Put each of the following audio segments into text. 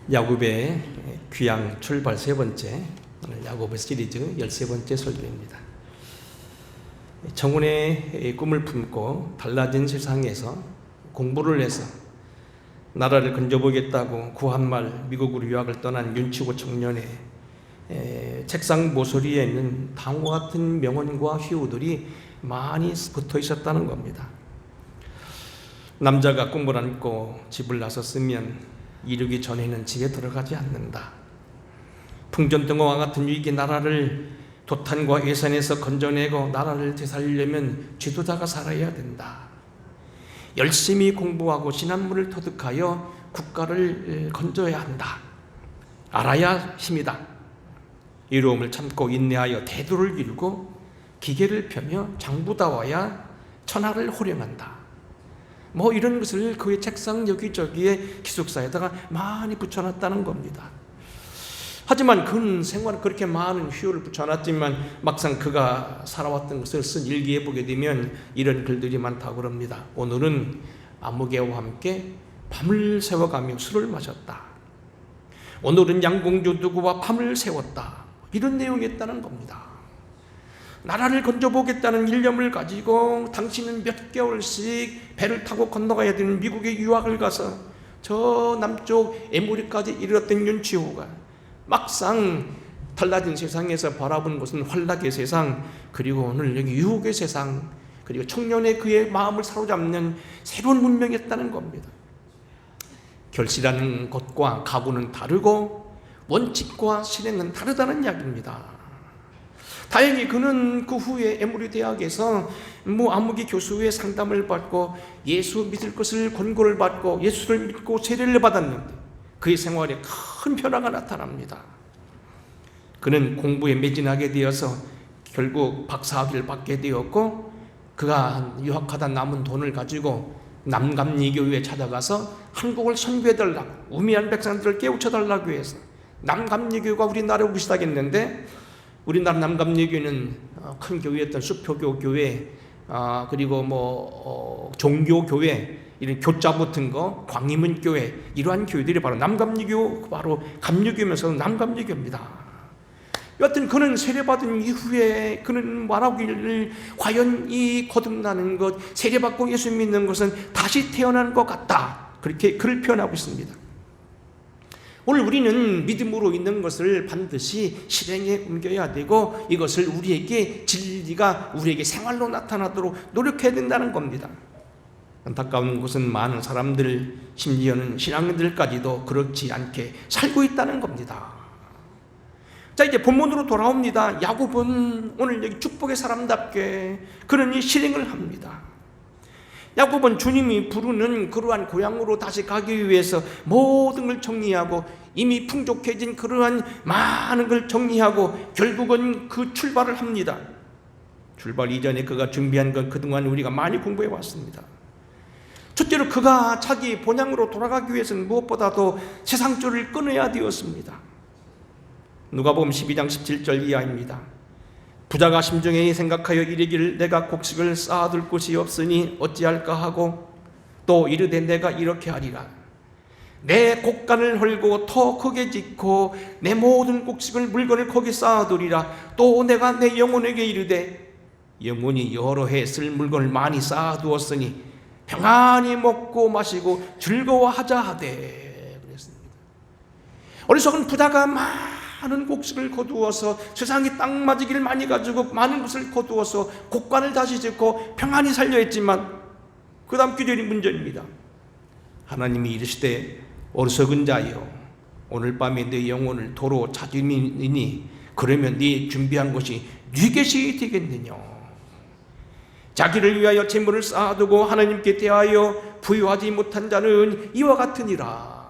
야곱의 귀양 출발 세 번째, 오늘 야곱의 시리즈 13번째 설교입니다. 청혼의 꿈을 품고 달라진 세상에서 공부를 해서 나라를 건져보겠다고 구한말 미국으로 유학을 떠난 윤치고 청년의 책상 모서리에 있는 다음과 같은 명언과 휴우들이 많이 붙어 있었다는 겁니다. 남자가 꿈을 안고 집을 나섰으면 이르기 전에는 집에 들어가지 않는다. 풍전등화와 같은 위기 나라를 도탄과 예산에서 건져내고 나라를 되살리려면 지도자가 살아야 된다. 열심히 공부하고 신한문을 터득하여 국가를 건져야 한다. 알아야 힘이다. 이로움을 참고 인내하여 대도를 이루고 기계를 펴며 장부다워야 천하를 호령한다. 이런 것을 그의 책상 여기저기에 기숙사에다가 많이 붙여놨다는 겁니다. 하지만 그는 생활은 그렇게 많은 휴유를 붙여놨지만 막상 그가 살아왔던 것을 쓴 일기에 보게 되면 이런 글들이 많다고 그럽니다. 오늘은 아무개와 함께 밤을 새워가며 술을 마셨다. 오늘은 양공주 누구와 밤을 새웠다. 이런 내용이 있다는 겁니다. 나라를 건져보겠다는 일념을 가지고 당신은 몇 개월씩 배를 타고 건너가야 되는 미국의 유학을 가서 저 남쪽 에모리까지 이르렀던 윤치호가 막상 달라진 세상에서 바라본 것은 환락의 세상, 그리고 오늘 여기 유혹의 세상, 그리고 청년의 그의 마음을 사로잡는 새로운 문명이었다는 겁니다. 결실하는 것과 각오는 다르고 원칙과 실행은 다르다는 이야기입니다. 다행히 그는 그 후에 에모리 대학에서 아무개 교수의 상담을 받고 예수 믿을 것을 권고를 받고 예수를 믿고 세례를 받았는데 그의 생활에 큰 변화가 나타납니다. 그는 공부에 매진하게 되어서 결국 박사학위를 받게 되었고, 그가 유학하다 남은 돈을 가지고 남감리교회에 찾아가서 한국을 선교해달라고, 우매한 백성들을 깨우쳐달라고 해서 남감리교회가 우리나라에 오기 시작했는데, 우리나라 남감리교회는 큰 교회였던 수표교 교회, 그리고 종교교회, 이런 교자 붙은 거, 광희문교회, 이러한 교회들이 바로 남감리교, 바로 감리교면서 남감리교입니다. 여하튼 그는 세례받은 이후에 그는 말하기를 과연 이 거듭나는 것, 세례받고 예수 믿는 것은 다시 태어나는 것 같다. 그렇게 글을 표현하고 있습니다. 오늘 우리는 믿음으로 있는 것을 반드시 실행에 옮겨야 되고, 이것을 우리에게 진리가 우리에게 생활로 나타나도록 노력해야 된다는 겁니다. 안타까운 것은 많은 사람들, 심지어는 신앙인들까지도 그렇지 않게 살고 있다는 겁니다. 자, 이제 본문으로 돌아옵니다. 야곱은 오늘 여기 축복의 사람답게 그는 이 실행을 합니다. 야곱은 주님이 부르는 그러한 고향으로 다시 가기 위해서 모든 걸 정리하고, 이미 풍족해진 그러한 많은 걸 정리하고 결국은 그 출발을 합니다. 출발 이전에 그가 준비한 건 그동안 우리가 많이 공부해 왔습니다. 첫째로 그가 자기 본향으로 돌아가기 위해서는 무엇보다도 세상줄을 끊어야 되었습니다. 누가복음 12장 17절 이하입니다. 부자가 심중에 생각하여 이르기를 내가 곡식을 쌓아둘 곳이 없으니 어찌할까 하고, 또 이르되 내가 이렇게 하리라. 내 곡간을 헐고 터 크게 짓고 내 모든 곡식을 물건을 거기 쌓아두리라. 또 내가 내 영혼에게 이르되 영혼이 여러 해 쓸 물건을 많이 쌓아두었으니 평안히 먹고 마시고 즐거워하자 하되. 그랬습니다. 어리석은 부자가 많은 곡식을 거두어서 세상이 딱 맞으기를 많이 가지고 많은 것을 거두어서 곡간을 다시 짓고 평안히 살려 했지만, 그 다음 구절이 문제입니다. 하나님이 이르시되 어리석은 자여, 오늘 밤에 네 영혼을 도로 찾으니 그러면 네 준비한 것이 네 것이 되겠느냐. 자기를 위하여 재물을 쌓아두고 하나님께 대하여 부유하지 못한 자는 이와 같으니라.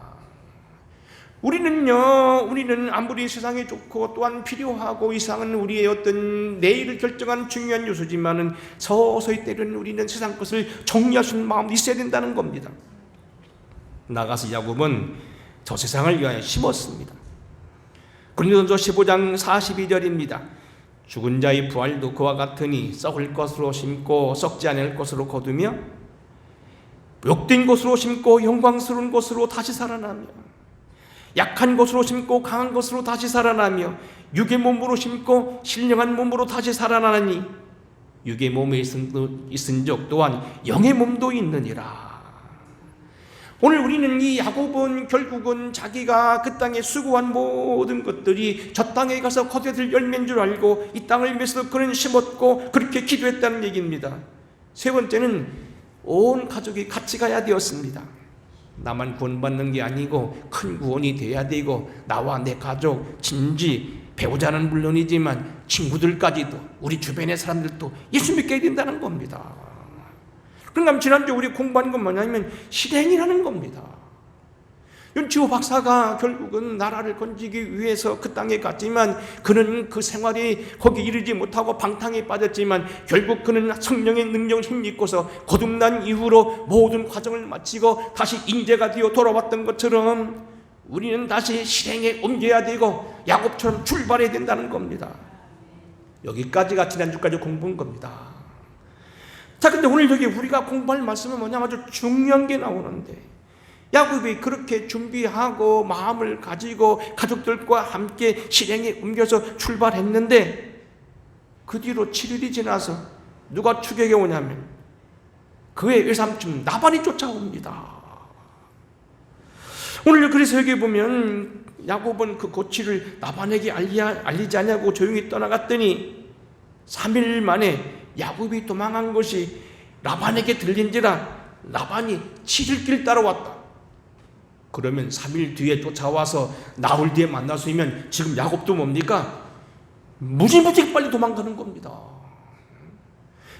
우리는 아무리 세상이 좋고 또한 필요하고 이상은 우리의 어떤 내일을 결정하는 중요한 요소지만은 서서히 때로는 우리는 세상 것을 정리할 수 있는 마음도 있어야 된다는 겁니다. 나가서 야곱은 저 세상을 위하여 심었습니다. 고린도전서 15장 42절입니다. 죽은 자의 부활도 그와 같으니 썩을 것으로 심고 썩지 않을 것으로 거두며 욕된 것으로 심고 영광스러운 것으로 다시 살아나며 약한 것으로 심고 강한 것으로 다시 살아나며 육의 몸으로 심고 신령한 몸으로 다시 살아나니 육의 몸에 있은적 또한 영의 몸도 있느니라. 오늘 우리는 이 야곱은 결국은 자기가 그 땅에 수고한 모든 것들이 저 땅에 가서 거두어들 열매인 줄 알고 이 땅을 위해서 그는 심었고 그렇게 기도했다는 얘기입니다. 세 번째는 온 가족이 같이 가야 되었습니다. 나만 구원받는 게 아니고 큰 구원이 돼야 되고 나와 내 가족, 친지, 배우자는 물론이지만 친구들까지도 우리 주변의 사람들도 예수 믿게 된다는 겁니다. 그러니까 지난주 우리 공부한 건 뭐냐면 실행이라는 겁니다. 윤치호 박사가 결국은 나라를 건지기 위해서 그 땅에 갔지만 그는 그 생활이 거기 이르지 못하고 방탕에 빠졌지만 결국 그는 성령의 능력을 힘입고서 거듭난 이후로 모든 과정을 마치고 다시 인재가 되어 돌아왔던 것처럼 우리는 다시 실행에 옮겨야 되고 야곱처럼 출발해야 된다는 겁니다. 여기까지가 지난주까지 공부한 겁니다. 자, 근데 오늘 여기 우리가 공부할 말씀은 뭐냐면 아주 중요한 게 나오는데 야곱이 그렇게 준비하고 마음을 가지고 가족들과 함께 실행에 옮겨서 출발했는데 그 뒤로 7일이 지나서 누가 추격해 오냐면 그의 외삼촌 나반이 쫓아옵니다. 오늘 그래서 여기 보면 야곱은 그 고치를 나반에게 알리지 않냐고 조용히 떠나갔더니 3일 만에 야곱이 도망한 것이 라반에게 들린지라 라반이 7일 길 따라왔다. 그러면 3일 뒤에 쫓아와서 나흘 뒤에 만나서면 지금 야곱도 뭡니까? 무지무지 빨리 도망가는 겁니다.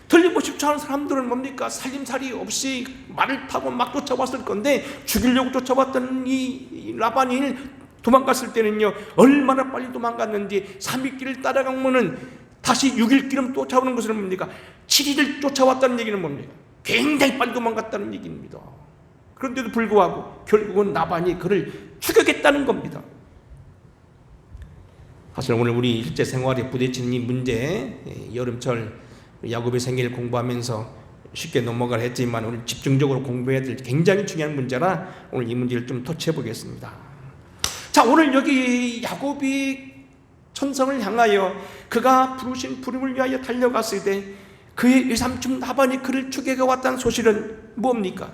들리고 싶지 않은 사람들은 뭡니까? 살림살이 없이 말을 타고 막 쫓아왔을 건데 죽이려고 쫓아왔던 이 라반이 도망갔을 때는요 얼마나 빨리 도망갔는지 3일 길을 따라가면은 다시 6일 길을 쫓아오는 것은 뭡니까? 7일을 쫓아왔다는 얘기는 뭡니까? 굉장히 빨리 도망갔다는 얘기입니다. 그런데도 불구하고 결국은 나반이 그를 추격했다는 겁니다. 사실 오늘 우리 실제 생활에 부딪히는 이 문제, 여름철 야곱의 생애를 공부하면서 쉽게 넘어가려 했지만 오늘 집중적으로 공부해야 될 굉장히 중요한 문제라 오늘 이 문제를 좀 터치해 보겠습니다. 자, 오늘 여기 야곱이 천성을 향하여 그가 부르신 부름을 위하여 달려갔을 때 그의 외삼촌 나반이 그를 추격해 왔다는 소식은 뭡니까?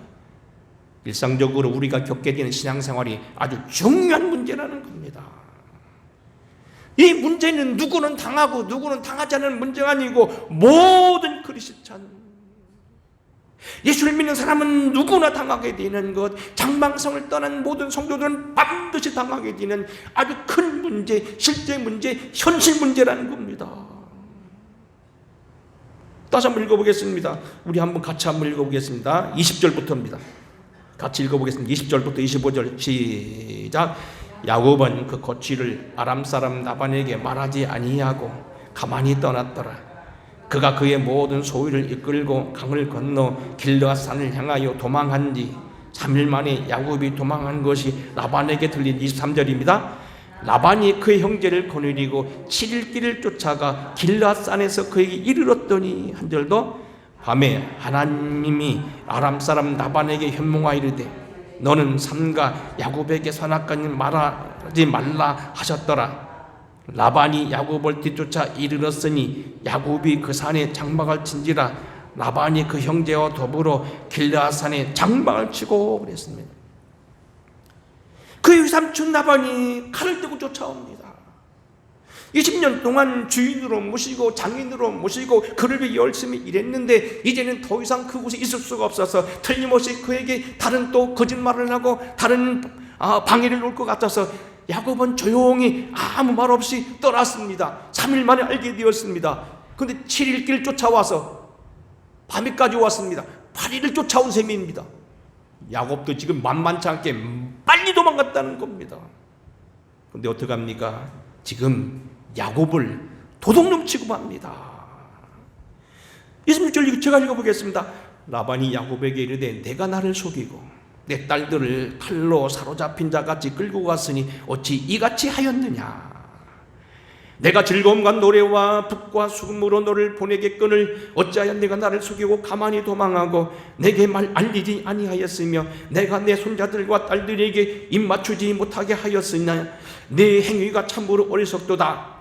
일상적으로 우리가 겪게 되는 신앙생활이 아주 중요한 문제라는 겁니다. 이 문제는 누구는 당하고 누구는 당하지 않는 문제가 아니고 모든 크리스찬 예수를 믿는 사람은 누구나 당하게 되는 것, 장망성을 떠난 모든 성도들은 반드시 당하게 되는 아주 큰 문제, 실제 문제, 현실 문제라는 겁니다. 다시 한번 읽어보겠습니다. 우리 한번 같이 한번 읽어보겠습니다. 20절부터입니다. 같이 읽어보겠습니다. 20절부터 25절 시작. 야곱은 그 고치를 아람 사람 나반에게 말하지 아니하고 가만히 떠났더라. 그가 그의 모든 소유를 이끌고 강을 건너 길르앗산을 향하여 도망한 뒤 3일 만에 야곱이 도망한 것이 라반에게 들린 23절입니다. 라반이 그의 형제를 거느리고 7일 길을 쫓아가 길르앗산에서 그에게 이르렀더니 한 절 더 밤에 하나님이 아람 사람 나반에게 현몽하 이르되 너는 삼가 야곱에게 선악과는 말하지 말라 하셨더라. 라반이 야곱을 뒤쫓아 이르렀으니 야곱이 그 산에 장막을 친지라 라반이 그 형제와 더불어 길르앗산에 장막을 치고 그랬습니다. 그의 삼촌 라반이 칼을 들고 쫓아옵니다. 20년 동안 주인으로 모시고 장인으로 모시고 그를 위해 열심히 일했는데 이제는 더 이상 그곳에 있을 수가 없어서 틀림없이 그에게 다른 또 거짓말을 하고 다른 방해를 놓을 것 같아서 야곱은 조용히 아무 말 없이 떠났습니다. 3일 만에 알게 되었습니다. 그런데 7일 길 쫓아와서 밤에까지 왔습니다. 8일을 쫓아온 셈입니다. 야곱도 지금 만만치 않게 빨리 도망갔다는 겁니다. 그런데 어떡합니까? 지금 야곱을 도둑놈 취급합니다. 26절 제가 읽어보겠습니다. 라반이 야곱에게 이르되 내가 나를 속이고 내 딸들을 칼로 사로잡힌 자같이 끌고 갔으니 어찌 이같이 하였느냐. 내가 즐거움과 노래와 북과 수금으로 너를 보내겠거늘 어찌하여 내가 나를 속이고 가만히 도망하고 내게 말 알리지 아니하였으며 내가 내 손자들과 딸들에게 입 맞추지 못하게 하였으나 내 행위가 참으로 어리석도다.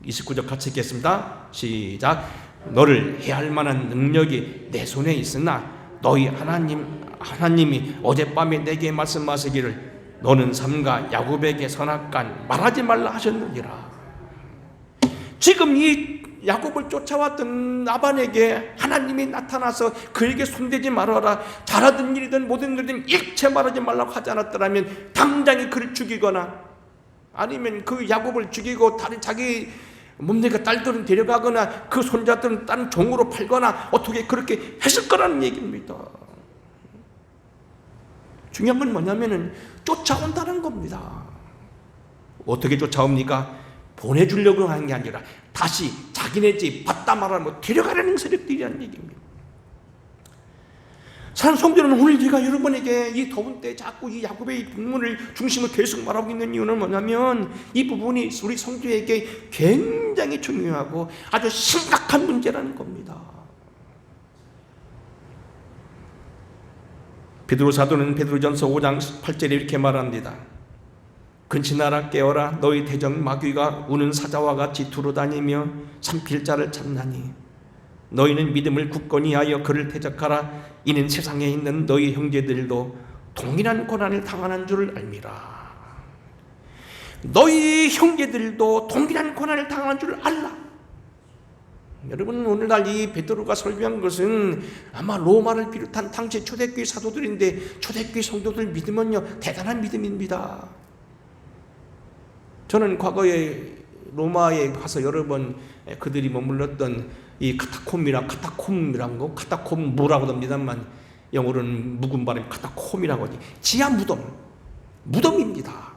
29절 같이 읽겠습니다. 시작. 너를 해할 만한 능력이 내 손에 있으나 너희 하나님이 어젯밤에 내게 말씀하시기를 너는 삼가 야곱에게 선악간 말하지 말라 하셨느니라. 지금 이 야곱을 쫓아왔던 라반에게 하나님이 나타나서 그에게 손대지 말아라, 잘하든 일이든 모든 일이든 일체 말하지 말라고 하지 않았더라면 당장에 그를 죽이거나 아니면 그 야곱을 죽이고 다른 자기 몸내가 딸들은 데려가거나 그 손자들은 다른 종으로 팔거나 어떻게 그렇게 했을 거라는 얘기입니다. 중요한 건 뭐냐면은 쫓아온다는 겁니다. 어떻게 쫓아옵니까? 보내주려고 하는 게 아니라 다시 자기네 집 받다 말하면 데려가려는 세력들이라는 얘기입니다. 사랑하는 성도는 오늘 제가 여러분에게 이 더운 때 자꾸 이 야곱의 본문을 중심을 계속 말하고 있는 이유는 뭐냐면 이 부분이 우리 성도에게 굉장히 중요하고 아주 심각한 문제라는 겁니다. 베드로 사도는 베드로전서 5장 8절에 이렇게 말합니다. 근신하라 깨어라 너희 대적 마귀가 우는 사자와 같이 두루다니며 삼킬 자를 찾나니 너희는 믿음을 굳건히 하여 그를 대적하라. 이는 세상에 있는 너희 형제들도 동일한 고난을 당하는 줄 알미라. 너희 형제들도 동일한 고난을 당하는 줄 알라. 여러분, 오늘날 이 베드로가 설교한 것은 아마 로마를 비롯한 당시 초대교회 사도들인데 초대교회 성도들 믿음은요 대단한 믿음입니다. 저는 과거에 로마에 가서 여러 번 그들이 머물렀던 이 카타콤이란 거, 카타콤무라고 합니다만 영어로는 묵은 발음 카타콤이라고 하지. 지하 무덤입니다.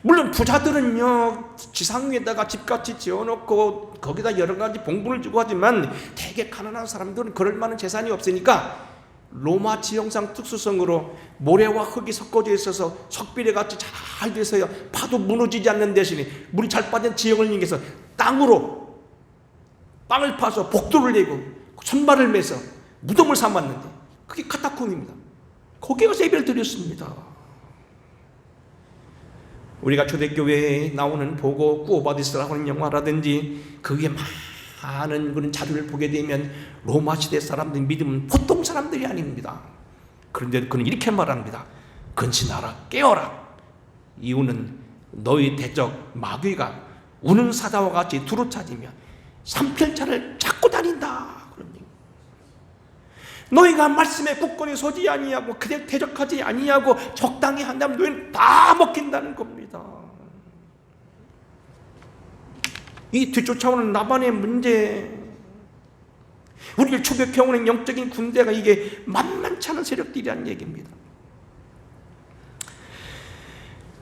물론 부자들은요 지상 위에다가 집같이 지어놓고 거기다 여러 가지 봉분을 주고 하지만 되게 가난한 사람들은 그럴 만한 재산이 없으니까 로마 지형상 특수성으로 모래와 흙이 섞어져 있어서 석비례 같이 잘 돼서요 파도 무너지지 않는 대신에 물이 잘 빠진 지형을 이용해서 땅을 파서 복도를 내고 선발을 매서 무덤을 삼았는데 그게 카타콤입니다. 거기에 가서 예배를 드렸습니다. 우리가 초대교회에 나오는 보고 구호받으시라고 하는 영화라든지 그게 많은 그런 자료를 보게 되면 로마 시대 사람들 믿음은 보통 사람들이 아닙니다. 그런데 그는 이렇게 말합니다. 근신하라 깨어라. 이유는 너희 대적 마귀가 우는 사자와 같이 두루차지며 삼킬 자를 찾고 다닌다. 그런 얘기. 너희가 말씀에 굳건히 서지 아니하고 그대 대적하지 아니하고 적당히 한다면 너희는 다 먹힌다는 겁니다. 이 뒤쫓아오는 라반의 문제, 우리를 추격해오는 영적인 군대가 이게 만만치 않은 세력들이라는 얘기입니다.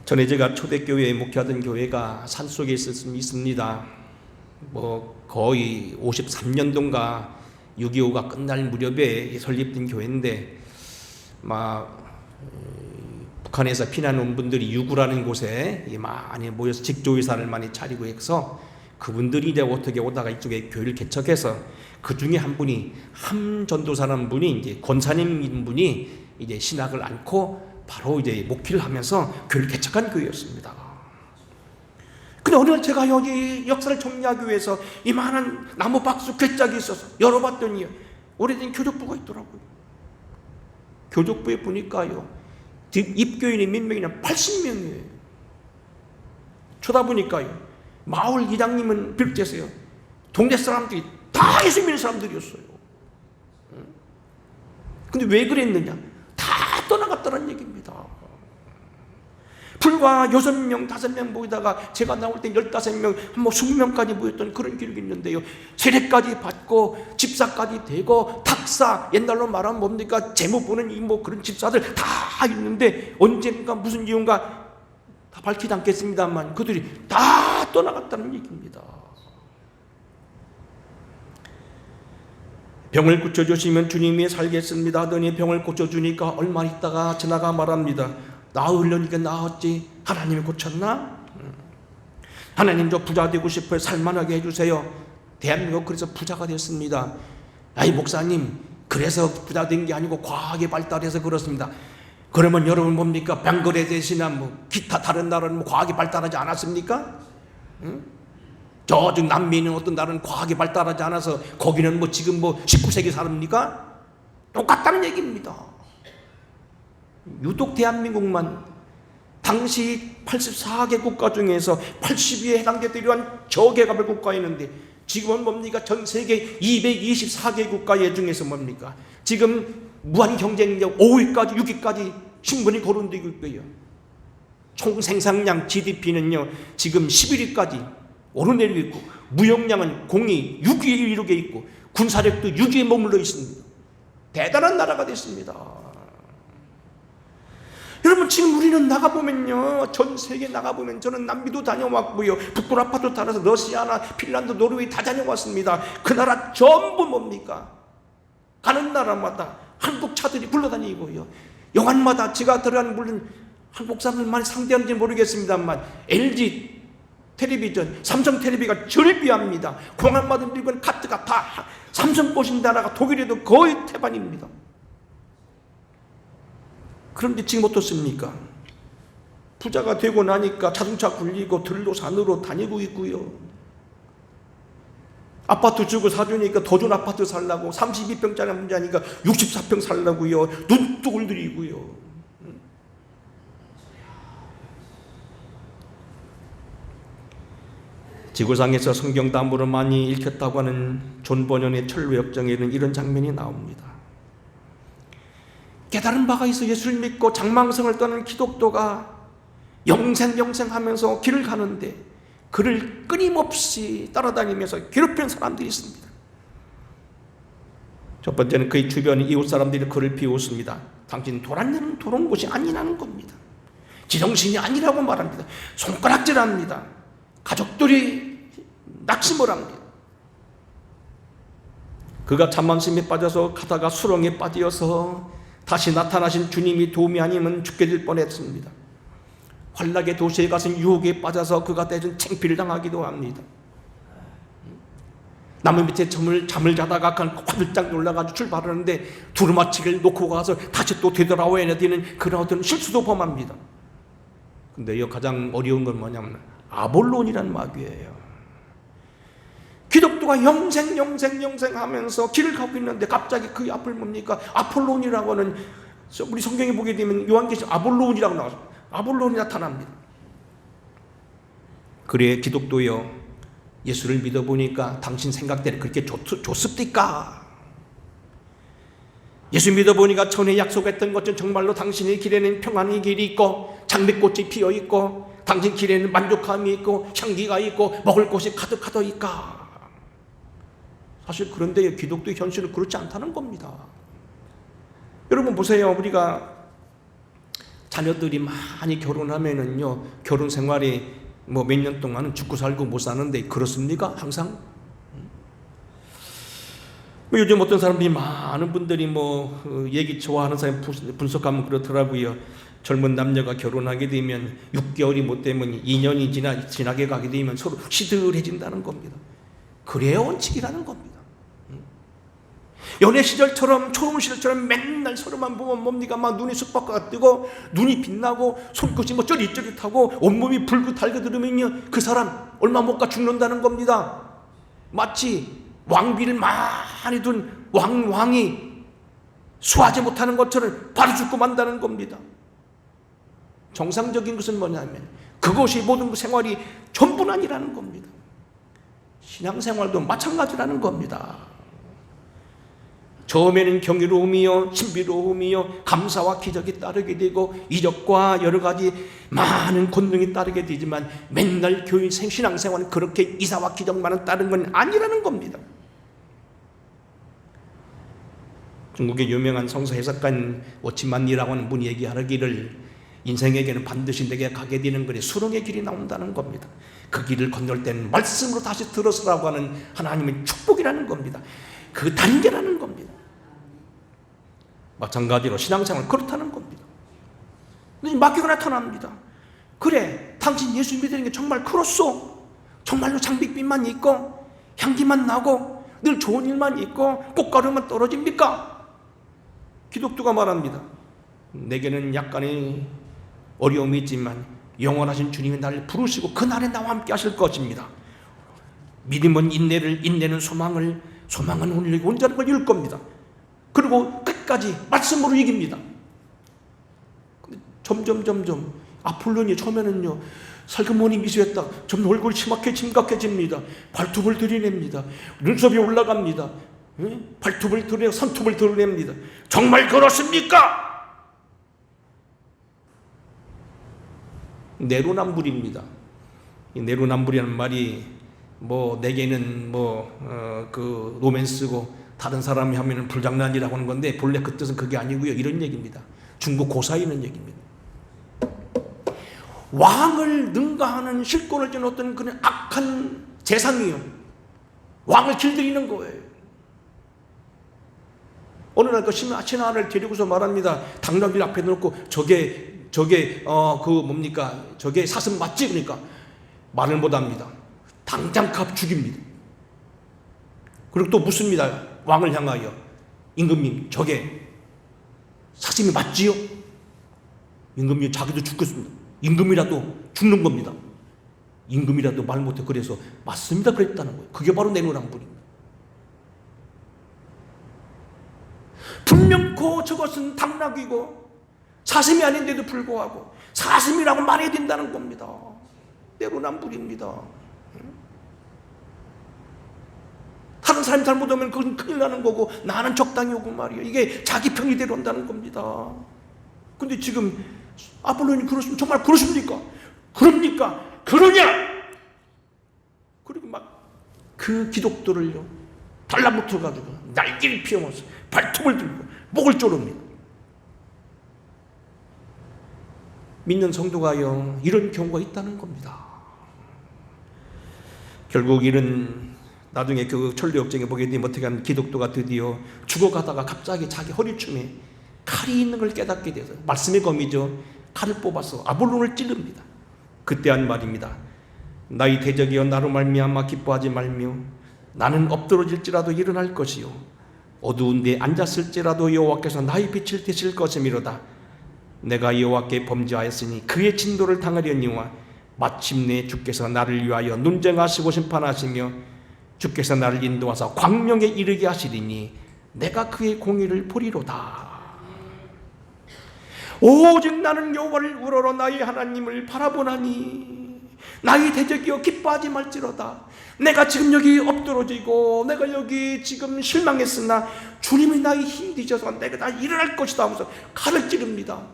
전에 제가 초대교회에 목회하던 교회가 산속에 있습니다. 거의 53년도인가 6.25가 끝날 무렵에 설립된 교회인데 북한에서 피난 온 분들이 유구라는 곳에 많이 모여서 직조회사를 많이 차리고 해서 그분들이 이제 어떻게 오다가 이쪽에 교회를 개척해서 그 중에 한 분이 함전도사라는 분이 이제 권사님인 분이 이제 신학을 안고 바로 이제 목회를 하면서 교회를 개척한 교회였습니다. 근데 어느 날 제가 여기 역사를 정리하기 위해서 이만한 나무 박스 괴짝이 있어서 열어봤더니 오래된 교족부가 있더라고요. 교족부에 보니까요 입교인이 몇 명이냐 80명이에요. 쳐다보니까요 마을 이장님은 비롯해서요 동네 사람들이 다 예수 믿는 사람들이었어요. 근데 왜 그랬느냐? 다 떠나갔다는 얘기입니다. 불과 6명, 5명 모이다가 제가 나올 때 15명, 20명까지 모였던 그런 기록이 있는데요. 세례까지 받고 집사까지 되고 탁사, 옛날로 말하면 뭡니까? 재무 보는 그런 집사들 다 있는데 언젠가 무슨 이유인가 다 밝히지 않겠습니다만 그들이 다 떠나갔다는 얘기입니다. 병을 고쳐주시면 주님이 살겠습니다 하더니 병을 고쳐주니까 얼마 있다가 지나가 말합니다. 나으려니까 나았지 하나님이 고쳤나? 하나님 저 부자 되고 싶어요. 살만하게 해주세요. 대한민국 그래서 부자가 됐습니다. 아이 목사님 그래서 부자 된 게 아니고 과학이 발달해서 그렇습니다. 그러면 여러분 뭡니까? 방글라데시나 뭐 기타 다른 나라는 뭐 과학이 발달하지 않았습니까? 응? 저쪽 남미는 어떤 나라는 과학이 발달하지 않아서 거기는 뭐 지금 뭐 19세기 사람입니까? 똑같다는 얘기입니다. 유독 대한민국만 당시 84개 국가 중에서 80위에 해당되던 이러한 저개발의 국가였는데 지금은 뭡니까? 전 세계 224개 국가 중에서 뭡니까? 지금 무한 경쟁력 5위까지 6위까지 충분히 거론되고 있고요. 총 생산량 GDP는요 지금 11위까지 오르내리고 있고 무역량은 공이 6위에 이르게 있고 군사력도 6위에 머물러 있습니다. 대단한 나라가 됐습니다. 여러분 지금 우리는 나가보면요 전 세계 나가보면 저는 남미도 다녀왔고요 북부라파도 따라서 러시아나 핀란드 노르웨이 다 다녀왔습니다. 그 나라 전부 뭡니까? 가는 나라마다 한국 차들이 굴러다니고요 영화마다 제가 들어간 물론 한국 사람들 많이 상대하는지 모르겠습니다만 LG 텔레비전, 삼성 텔레비가 절비합니다. 공항마다 미국은 카트가 다 삼성 보신 나라가 독일에도 거의 태반입니다. 그런데 지금 어떻습니까? 부자가 되고 나니까 자동차 굴리고 들로 산으로 다니고 있고요. 아파트 주고 사주니까 더 좋은 아파트 살라고 32평짜리 문제니까 64평 살라고요. 눈독을 들이고요. 지구상에서 성경 담으로 많이 읽혔다고 하는 존 버년의 철로 역정에는 이런 장면이 나옵니다. 깨달은 바가 있어 예수를 믿고 장망성을 떠는 기독도가 영생하면서 길을 가는데 그를 끊임없이 따라다니면서 괴롭히는 사람들이 있습니다. 첫 번째는 그의 주변 이웃 사람들이 그를 비웃습니다. 당신 도란내는 도롱 곳이 아니라는 겁니다. 지정신이 아니라고 말합니다. 손가락질합니다. 가족들이 낙심을 합니다. 그가 참만심에 빠져서 가다가 수렁에 빠져서 다시 나타나신 주님이 도움이 아니면 죽게 될 뻔했습니다. 환락의 도시에 가서 유혹에 빠져서 그가 대전 창피를 당하기도 합니다. 나무 밑에 잠을 자다가 화들짝 놀라가지고 출발하는데 두루마치를 놓고 가서 다시 또 되돌아와야 되는 그런 어떤 실수도 범합니다. 근데 이 가장 어려운 건 뭐냐면 아볼론이라는 마귀예요. 기독교가 영생 하면서 길을 가고 있는데 갑자기 그 앞을 뭡니까? 아폴론이라고 하는 우리 성경에 보게 되면 요한계시록 아볼론이라고 나와서 아볼론이 나타납니다. 그래 기독교여 예수를 믿어보니까 당신 생각대로 그렇게 좋습니까? 예수 믿어보니까 전에 약속했던 것처럼 정말로 당신의 길에는 평안의 길이 있고 장미꽃이 피어있고 당신 길에는 만족함이 있고 향기가 있고 먹을 것이 가득하더이까? 사실 그런데 기독교 현실은 그렇지 않다는 겁니다. 여러분 보세요. 우리가 자녀들이 많이 결혼하면은요 결혼 생활이 뭐 몇 년 동안은 죽고 살고 못 사는데 그렇습니까? 항상? 요즘 어떤 사람들이 많은 분들이 뭐 얘기 좋아하는 사람 분석하면 그렇더라고요. 젊은 남녀가 결혼하게 되면 6개월이 못 되면 2년이 지나게 가게 되면 서로 시들해진다는 겁니다. 그래야 원칙이라는 겁니다. 연애 시절처럼 초롱 시절처럼 맨날 서로만 보면 뭡니까? 막 눈이 쑥박가 뜨고 눈이 빛나고 손끝이 뭐 쩌릿쩌릿하고 온몸이 불고 달겨들으면요 그 사람 얼마 못 가 죽는다는 겁니다. 마치 왕비를 많이 둔 왕이 수하지 못하는 것처럼 바로 죽고 만다는 겁니다. 정상적인 것은 뭐냐면 그것이 모든 생활이 전부는 아니라는 겁니다. 신앙생활도 마찬가지라는 겁니다. 처음에는 경이로움이요 신비로움이요 감사와 기적이 따르게 되고 이적과 여러 가지 많은 권능이 따르게 되지만 맨날 교인 신앙생활은 그렇게 이사와 기적만은 따른 건 아니라는 겁니다. 중국의 유명한 성서 해석가인 워치만니라고 하는 분이 얘기하기를 인생에게는 반드시 내게 가게 되는 것이 수렁의 길이 나온다는 겁니다. 그 길을 건널 때는 말씀으로 다시 들어서라고 하는 하나님의 축복이라는 겁니다. 그 단계라는 겁니다. 마찬가지로 신앙생활 그렇다는 겁니다. 마귀가 나타납니다. 그래 당신 예수 믿는 게 정말 그렇소? 정말로 장밋빛만 있고 향기만 나고 늘 좋은 일만 있고 꽃가루만 떨어집니까? 기독교가 말합니다. 내게는 약간의 어려움이 있지만 영원하신 주님이 나를 부르시고 그날에 나와 함께 하실 것입니다. 믿음은 인내를, 인내는 소망을, 소망은 오늘 온전한 걸 이룰 겁니다. 그리고 끝까지 말씀으로 이깁니다. 점점 아폴로니 처음에는요 살금모니 미소했다. 좀 얼굴이 심각해집니다. 발톱을 들이냅니다. 눈썹이 올라갑니다. 발톱을 드러내고 손톱을 드러냅니다. 정말 그렇습니까? 내로남불입니다. 이 내로남불이라는 말이 내게는 그 로맨스고 다른 사람이 하면은 불장난이라고 하는 건데 본래 그 뜻은 그게 아니고요. 이런 얘기입니다. 중국 고사에 있는 얘기입니다. 왕을 능가하는 실권을 쥐는 어떤 그런 악한 재상이요. 왕을 길들이는 거예요. 어느 날 그 신하를 데리고서 말합니다. 당나귀를 앞에 놓고 저게 저게 사슴 맞지? 그러니까 말을 못합니다. 당장 갑 죽입니다. 그리고 또 묻습니다. 왕을 향하여 임금님 저게 사슴이 맞지요? 임금님 자기도 죽겠습니다. 임금이라도 죽는 겁니다. 임금이라도 말 못해 그래서 맞습니다 그랬다는 거예요. 그게 바로 내로남불입니다. 분명코 저것은 당나귀고 사슴이 아닌데도 불구하고 사슴이라고 말해야 된다는 겁니다. 내로남불입니다. 다른 사람이 잘못하면 그건 큰일 나는 거고 나는 적당히 오고 말이에요. 이게 자기 평의대로 한다는 겁니다. 근데 지금 아폴로니 그렇습니까? 정말 그렇습니까? 그럽니까? 그러냐? 그리고 막 그 기독도를요 달라붙어가지고 날개를 피워서 발톱을 들고 목을 조릅니다. 믿는 성도가요 이런 경우가 있다는 겁니다. 결국 이런 나중에 그 천류역정에 보게 되면 어떻게 하면 기독도가 드디어 죽어가다가 갑자기 자기 허리춤에 칼이 있는 걸 깨닫게 돼서 말씀의 검이죠. 칼을 뽑아서 아볼론을 찌릅니다. 그때 한 말입니다. 나의 대적이여 나로 말미암아 기뻐하지 말며 나는 엎드러질지라도 일어날 것이요 어두운 데 앉았을지라도 여호와께서 나의 빛을 되실 것이미로다. 내가 여호와께 범죄하였으니 그의 진도를 당하려니와 마침내 주께서 나를 위하여 논쟁하시고 심판하시며 주께서 나를 인도하사 광명에 이르게 하시리니 내가 그의 공의를 보리로다. 오직 나는 여호와를 우러러 나의 하나님을 바라보나니 나의 대적이여 기뻐하지 말지로다. 내가 지금 여기 엎드러지고 내가 여기 지금 실망했으나 주님이 나의 힘이 되셔서 내가 다 일어날 것이다 하면서 칼을 찌릅니다.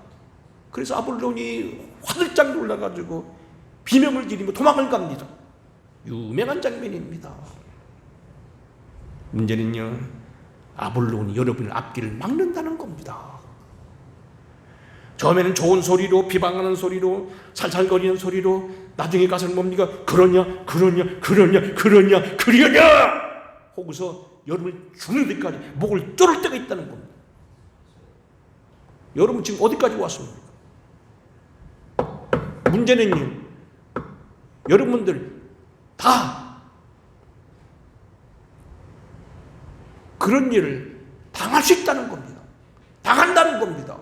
그래서 아볼론이 화들짝 놀라가지고 비명을 지르며 도망을 갑니다. 유명한 장면입니다. 문제는요 아볼론이 여러분의 앞길을 막는다는 겁니다. 처음에는 좋은 소리로 비방하는 소리로 살살거리는 소리로 나중에 가서는 뭡니까? 그러냐 하고서 여러분이 죽는 데까지 목을 조를 때가 있다는 겁니다. 여러분 지금 어디까지 왔습니까? 문제는요 여러분들 다 그런 일을 당할 수 있다는 겁니다. 당한다는 겁니다.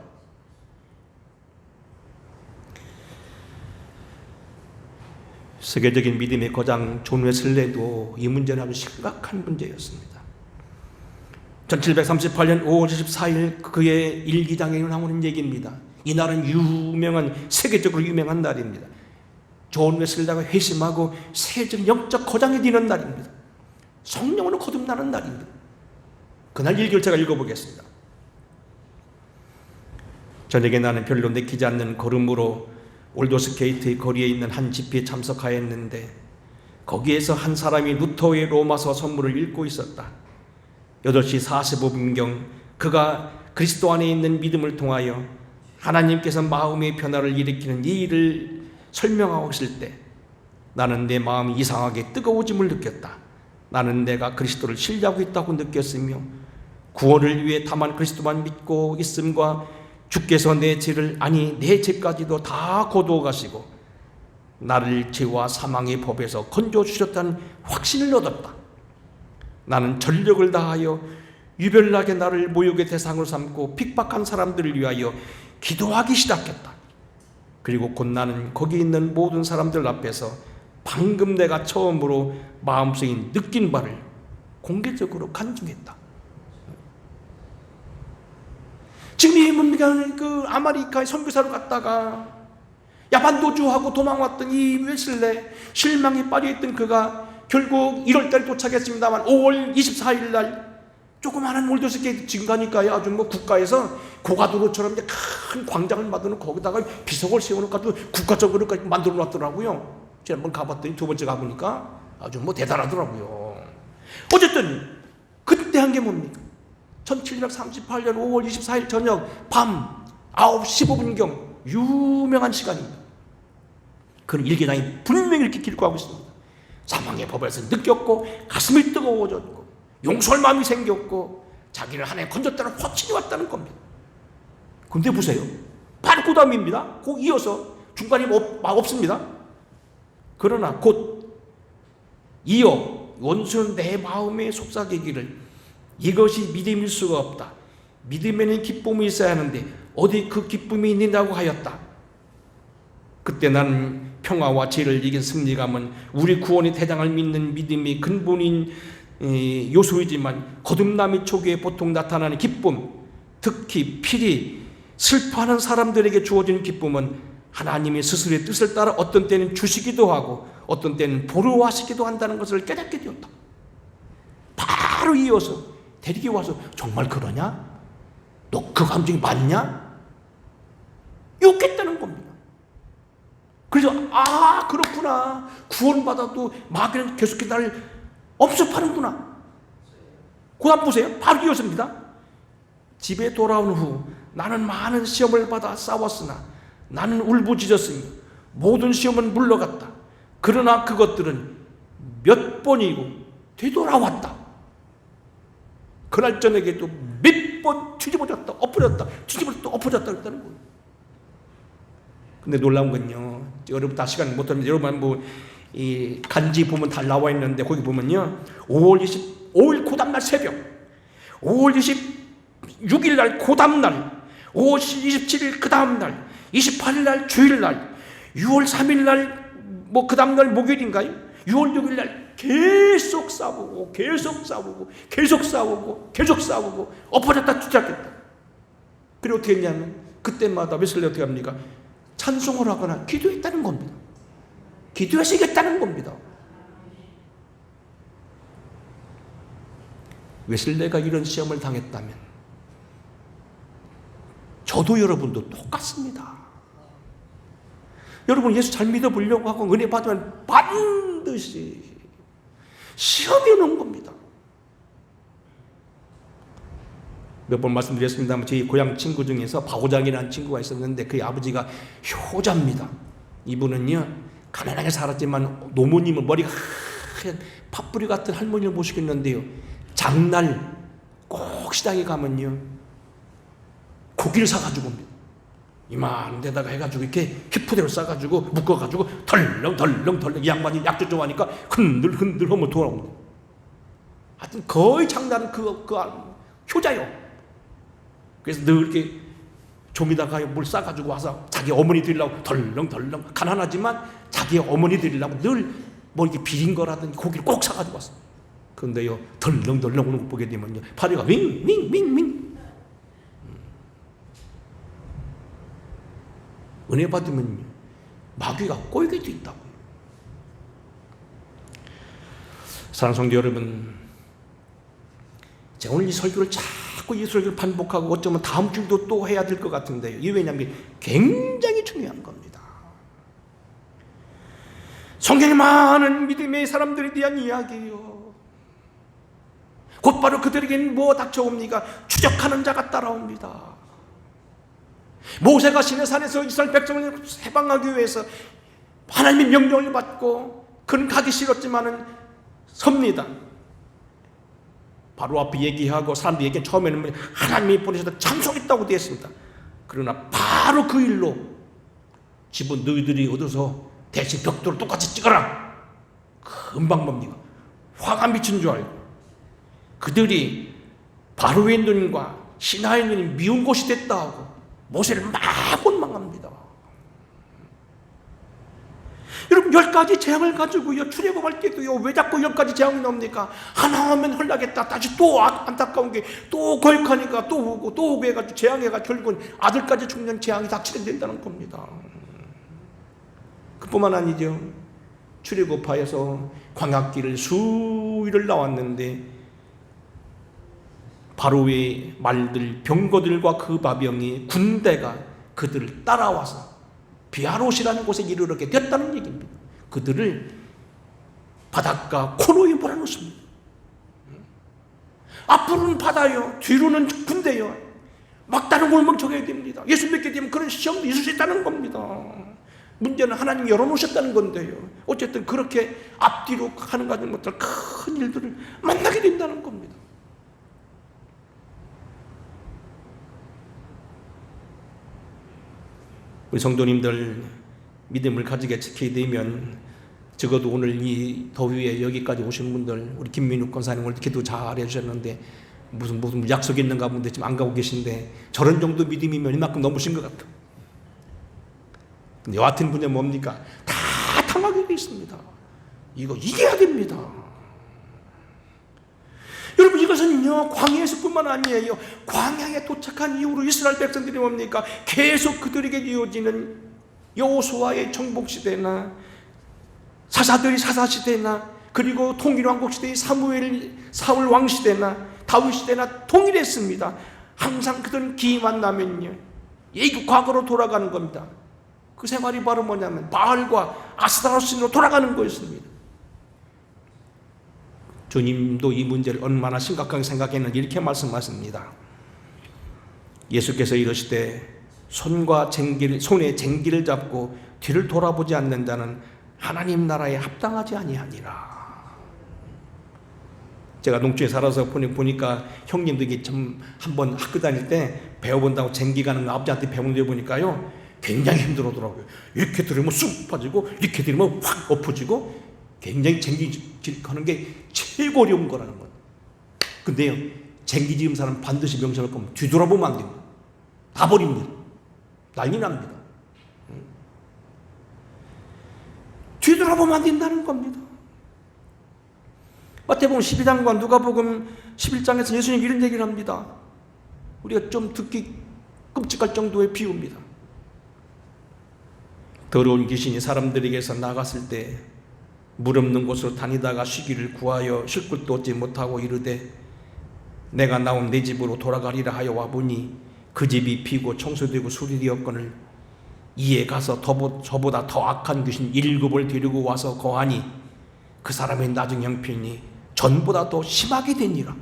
세계적인 믿음의 거장 존 웨슬레도 이 문제는 아주 심각한 문제였습니다. 1738년 5월 24일 그의 일기장에 나오는 얘기입니다. 이날은 유명한 세계적으로 유명한 날입니다. 존 웨슬레가 회심하고 세계적 영적 거장이 되는 날입니다. 성령으로 거듭나는 날입니다. 그날 일기를 제가 읽어보겠습니다. 저녁에 나는 별로 내키지 않는 걸음으로 올더스게이트의 거리에 있는 한 집회에 참석하였는데 거기에서 한 사람이 루터의 로마서 선물을 읽고 있었다. 8시 45분경 그가 그리스도 안에 있는 믿음을 통하여 하나님께서 마음의 변화를 일으키는 이 일을 설명하고 있을 때 나는 내 마음이 이상하게 뜨거워짐을 느꼈다. 나는 내가 그리스도를 신뢰하고 있다고 느꼈으며 구원을 위해 다만 그리스도만 믿고 있음과 주께서 내 죄를 내 죄까지도 다 거두어 가시고 나를 죄와 사망의 법에서 건져주셨다는 확신을 얻었다. 나는 전력을 다하여 유별나게 나를 모욕의 대상으로 삼고 핍박한 사람들을 위하여 기도하기 시작했다. 그리고 곧 나는 거기 있는 모든 사람들 앞에서 방금 내가 처음으로 마음속에 느낀 바를 공개적으로 간증했다. 지금 이 뭡니까? 그 아메리카에 선교사로 갔다가 야반도주하고 도망왔던 이 웨슬레, 실망에 빠져있던 그가 결국 1월달에 도착했습니다만 5월 24일 날 조그마한 몰도스게 지금 가니까요, 아주 뭐 국가에서 고가도로처럼 이제 큰 광장을 만드는 거기다가 비석을 세워놓고 국가적으로 만들어 놨더라고요. 제가 한번 가봤더니 두 번째 가보니까 아주 뭐 대단하더라고요. 어쨌든 그때 한 게 뭡니까? 1738년 5월 24일 저녁 밤 9시 15분경 유명한 시간입니다. 그는 일기장이 분명히 이렇게 기록하고 있습니다. 사망의 법에서 느꼈고 가슴이 뜨거워졌고 용서할 마음이 생겼고 자기를 하나님 건졌다는 확신이 왔다는 겁니다. 근데 보세요. 바로 그 다음입니다. 그 이어서 중간이 없습니다. 그러나 곧 이어 원수는 내 마음에 속삭이기를 이것이 믿음일 수가 없다. 믿음에는 기쁨이 있어야 하는데 어디 그 기쁨이 있느냐고 하였다. 그때 나는 평화와 죄를 이긴 승리감은 우리 구원의 대장을 믿는 믿음이 근본인 요소이지만 거듭남의 초기에 보통 나타나는 기쁨, 특히 필히 슬퍼하는 사람들에게 주어지는 기쁨은 하나님의 스스로의 뜻을 따라 어떤 때는 주시기도 하고 어떤 때는 보루하시기도 한다는 것을 깨닫게 되었다. 바로 이어서 대리기 와서 정말 그러냐? 너 그 감정이 맞냐? 욕했다는 겁니다. 그래서 그렇구나. 구원받아도 마귀는 계속해서 나를 엄습하는구나. 그 다음 보세요. 바로 이어서입니다. 집에 돌아온 후 나는 많은 시험을 받아 싸웠으나 나는 울부짖었으며 모든 시험은 물러갔다. 그러나 그것들은 몇 번이고 되돌아왔다. 그날 저녁에도 몇 번 뒤집어졌다 엎어졌다 뒤집어졌다 엎어졌다 그랬다는 거예요. 근데 놀라운 건요, 여러분 다 시간 못하면 여러분 이 간지 보면 다 나와 있는데 거기 보면요 5월 25일 그 다음날 새벽, 5월 26일 날 그 다음날, 5월 27일 그 다음날, 28일 날 주일날, 6월 3일 날 뭐 그 다음날 목요일인가요? 6월 6일 날 계속 싸우고 계속 싸우고 계속 싸우고 계속 싸우고 엎어졌다 뒤잡겠다. 그리고 어떻게 했냐면 그때마다 웨슬리 어떻게 합니까? 찬송을 하거나 기도했다는 겁니다. 기도하시겠다는 겁니다. 웨슬리가 이런 시험을 당했다면 저도 여러분도 똑같습니다. 여러분 예수 잘 믿어보려고 하고 은혜 받으면 반드시 시험이 오는 겁니다. 몇 번 말씀드렸습니다만 저희 고향 친구 중에서 박호장이라는 친구가 있었는데 그의 아버지가 효자입니다. 이분은요 가난하게 살았지만 노모님은 머리가 하얀 팥뿌리 같은 할머니를 모시겠는데요, 장날 꼭 시장에 가면요 고기를 사가지고 옵니다. 이만 데다가 해가지고 이렇게 히프대로 싸가지고 묶어가지고 덜렁 이 양반이 약주 좋아하니까 흔들 하면 돌아옵니다. 하여튼 거의 장날은 그 효자요. 그래서 늘 이렇게 종이다가 물 싸가지고 와서 자기 어머니 드리려고 덜렁 가난하지만 자기 어머니 드리려고 늘 뭐 이렇게 비린 거라든지 고기를 꼭 사가지고 왔어. 그런데요 덜렁 오는 거 보게 되면요 파리가 윙 은혜 받으면 마귀가 꼬이게 돼 있다고요. 사랑하는 성도 여러분, 제가 오늘 이 설교를 자꾸 이 설교를 반복하고 어쩌면 다음 주도 또 해야 될 것 같은데요. 이 왜냐하면 굉장히 중요한 겁니다. 성경에 많은 믿음의 사람들에 대한 이야기예요. 곧바로 그들에게는 뭐 닥쳐옵니까? 추적하는 자가 따라옵니다. 모세가 시내산에서 이스라엘 백성을 해방하기 위해서 하나님의 명령을 받고 그는 가기 싫었지만은 섭니다. 바로 앞에 얘기하고 사람들이 얘기한 처음에는 하나님이 보내셔서 참석했다고 되어 있습니다. 그러나 바로 그 일로 집은 너희들이 얻어서 대신 벽돌을 똑같이 찍어라. 금방 뭡니까? 화가 미친 줄 알고 그들이 바로의 눈과 신하의 눈이 미운 곳이 됐다 하고 모세를 막 원망합니다. 여러분 10가지 재앙을 가지고요 출애굽할 때도요 왜 자꾸 10가지 재앙이 나옵니까? 하나 하면 헐나겠다. 다시 또 안타까운 게 또 거역하니까 또 오고 또 오고 해가지고 재앙해가 결국은 아들까지 죽는 재앙이 다 진행된다는 겁니다. 그뿐만 아니죠. 출애굽하여서 광야길을 수일을 나왔는데 바로의 말들 병거들과 그 마병이 군대가 그들을 따라와서 비아롯이라는 곳에 이르게 됐다는 얘기입니다. 그들을 바닷가 코너에 몰아넣습니다. 앞으로는 바다요, 뒤로는 군대요. 막다른 골목 적어야 됩니다. 예수 믿게 되면 그런 시험도 있을 수 있다는 겁니다. 문제는 하나님 열어놓으셨다는 건데요. 어쨌든 그렇게 앞뒤로 하는 것들 큰 일들을 만나게 된다는 겁니다. 우리 성도님들 믿음을 가지게 지켜야 되면 적어도 오늘 이 더위에 여기까지 오신 분들 우리 김민욱 권사님 오늘 기도 잘 해주셨는데 무슨 약속이 있는가 본데 지금 안 가고 계신데 저런 정도 믿음이면 이만큼 넘으신 것 같아요. 근데 여하튼 분야 뭡니까? 다 당하게 돼 있습니다. 이거 이겨야 됩니다. 여러분 이것은요 광야에서뿐만 아니에요. 광야에 도착한 이후로 이스라엘 백성들이 뭡니까? 계속 그들에게 이어지는 여호수아의 정복시대나 사사들이 사사시대나 그리고 통일왕국시대의 사울 왕시대나 다윗시대나 통일했습니다. 항상 그들은 기회만 나면요 이 과거로 돌아가는 겁니다. 그 생활이 바로 뭐냐면 바알과 아스타로스로 돌아가는 거였습니다. 주님도 이 문제를 얼마나 심각하게 생각했는지 이렇게 말씀하십니다. 예수께서 이르시되 손에 쟁기를 잡고 뒤를 돌아보지 않는 자는 하나님 나라에 합당하지 아니하니라. 제가 농촌에 살아서 보니까 형님들이 좀 한번 학교 다닐 때 배워본다고 쟁기 가는 거 아버지한테 배운 데 보니까요 굉장히 힘들어하더라고요. 이렇게 들으면 쑥 빠지고 이렇게 들으면 확 엎어지고 굉장히 쟁기 하는 게 최고 어려운 거라는 거예요. 근데요 쟁기 지은 사람 반드시 명심할 거면 뒤돌아보면 안 됩니다. 다 버립니다. 난리 납니다. 뒤돌아보면 안 된다는 겁니다. 마태복음 12장과 누가복음 11장에서 예수님이 이런 얘기를 합니다. 우리가 좀 듣기 끔찍할 정도의 비유입니다. 더러운 귀신이 사람들에게서 나갔을 때 물 없는 곳으로 다니다가 쉬기를 구하여 쉴 곳도 얻지 못하고 이르되 내가 나온 내 집으로 돌아가리라 하여 와보니 그 집이 비고 청소되고 수리되었거늘 이에 가서 저보다 더 악한 귀신 7을 데리고 와서 거하니 그 사람의 나중 형편이 전보다 더 심하게 되니라.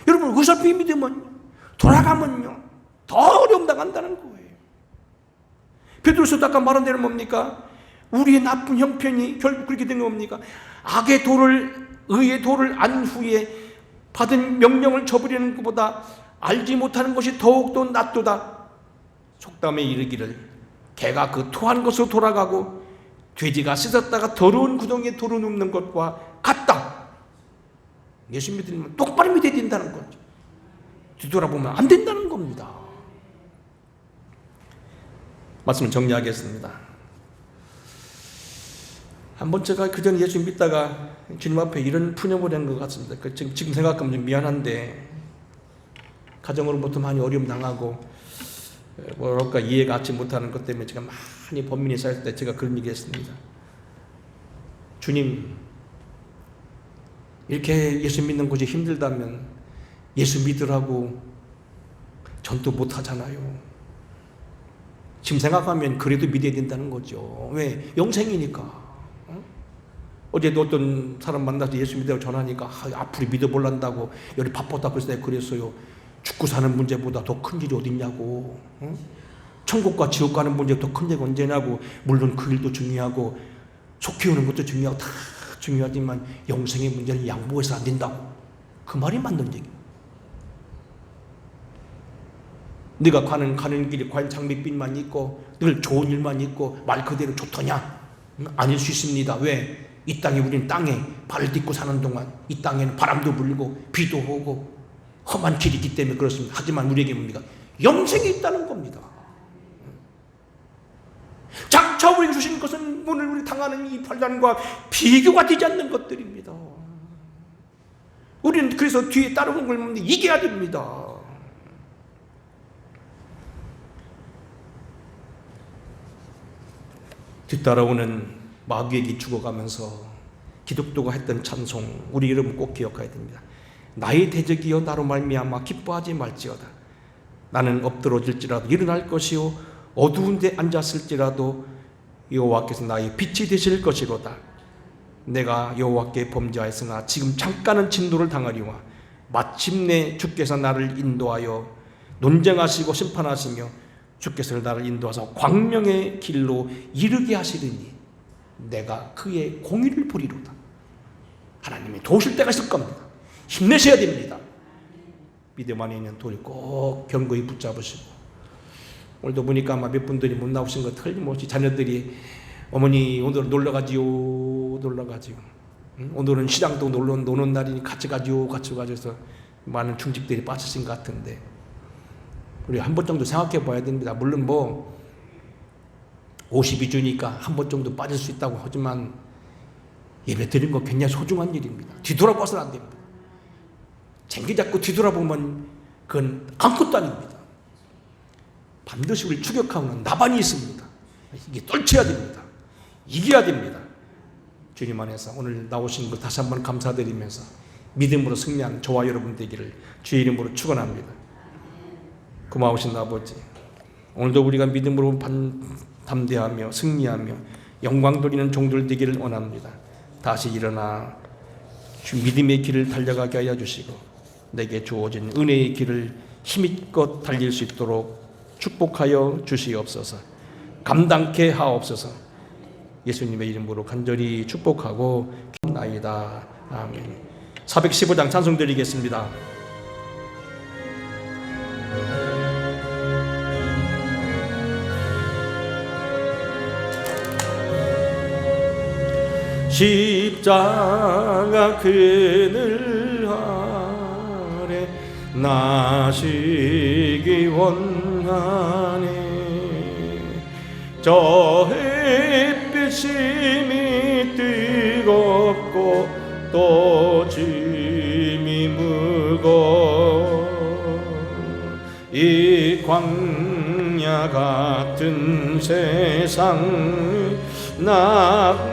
여러분 의설피 믿으면 돌아가면요 더 어려움 당한다는 거예요. 베드로서도 아까 말한 대로 뭡니까? 우리의 나쁜 형편이 결국 그렇게 된 겁니까? 의의 도를 안 후에 받은 명령을 저버리는 것보다 알지 못하는 것이 더욱더 낫도다. 속담에 이르기를 개가 그 토한 것으로 돌아가고 돼지가 씻었다가 더러운 구덩이에 돌을 눕는 것과 같다. 예수 믿으면 똑바로 믿어야 된다는 거죠. 뒤돌아보면 안 된다는 겁니다. 말씀을 정리하겠습니다. 한번 제가 그전에 예수 믿다가 주님 앞에 이런 푸념을 한 것 같습니다. 지금 생각하면 좀 미안한데 가정으로부터 많이 어려움 당하고 뭐랄까 이해가 갖지 못하는 것 때문에 제가 많이 번민이 쌓였을 때 제가 그런 얘기 했습니다. 주님 이렇게 예수 믿는 것이 힘들다면 예수 믿으라고 전도 못하잖아요. 지금 생각하면 그래도 믿어야 된다는 거죠. 왜? 영생이니까. 어제도 어떤 사람 만나서 예수 믿으라고 전하니까 앞으로 믿어볼란다고 여기 바빴다 그래서 내가 그랬어요. 죽고 사는 문제보다 더 큰 일이 어딨냐고. 천국과 지옥 가는 문제가 더 큰 일이 언제냐고. 물론 그 일도 중요하고 속 키우는 것도 중요하고 다 중요하지만 영생의 문제는 양보해서 안 된다고. 그 말이 맞는 얘기. 네가 가는 길이 과연 장밋빛만 있고 늘 좋은 일만 있고 말 그대로 좋더냐? 아닐 수 있습니다. 왜? 이 땅에 우리는 땅에 발을 딛고 사는 동안 이 땅에는 바람도 불고 비도 오고 험한 길이 있기 때문에 그렇습니다. 하지만 우리에게 뭡니까? 영생이 있다는 겁니다. 장차 우리 주신 것은 오늘 우리 당하는 이 환난과 비교가 되지 않는 것들입니다. 우리는 그래서 뒤에 따르는 걸 이겨야 됩니다. 뒤따라오는 마귀에게 죽어가면서 기독교가 했던 찬송, 우리 여러분 꼭 기억해야 됩니다. 나의 대적이여 나로 말미암아 기뻐하지 말지어다. 나는 엎드러질지라도 일어날 것이요 어두운 데 앉았을지라도 여호와께서 나의 빛이 되실 것이로다. 내가 여호와께 범죄하였으나 지금 잠깐은 진노를 당하리와 마침내 주께서 나를 인도하여 논쟁하시고 심판하시며 주께서 나를 인도하사 광명의 길로 이르게 하시리니 내가 그의 공의를 보리로다. 하나님이 도우실 때가 있을 겁니다. 힘내셔야 됩니다. 믿음 안에 있는 돌을 꼭 견고히 붙잡으시고, 오늘도 보니까 아마 몇 분들이 못 나오신 거 틀림없이 자녀들이 어머니 오늘 놀러가지요 놀러가지요, 오늘은 시장도 노는 날이니 같이 가지요 해서 많은 중직들이 빠지신 것 같은데 우리 한 번 정도 생각해 봐야 됩니다. 물론 52주니까 한 번 정도 빠질 수 있다고 하지만 예배 드리는 거 굉장히 소중한 일입니다. 뒤돌아봐서는 안 됩니다. 쟁기 잡고 뒤돌아보면 그건 아무것도 아닙니다. 반드시 우리 추격하는 나반이 있습니다. 이게 떨쳐야 됩니다. 이겨야 됩니다. 주님 안에서 오늘 나오신 것 다시 한번 감사드리면서 믿음으로 승리하는 저와 여러분 되기를 주의 이름으로 축원합니다. 고마우신 아버지, 오늘도 우리가 믿음으로 담대하며 승리하며 영광 돌리는 종들 되기를 원합니다. 다시 일어나 주 믿음의 길을 달려가게 하여 주시고 내게 주어진 은혜의 길을 힘있껏 달릴 수 있도록 축복하여 주시옵소서. 감당케 하옵소서. 예수님의 이름으로 간절히 축복하고 기도나이다. 아멘. 415장 찬송 드리겠습니다. 십자가 그늘 아래 나시기 원하네. 저 햇빛이 뜨겁고 또 짐이 무거워 이 광야 같은 세상 나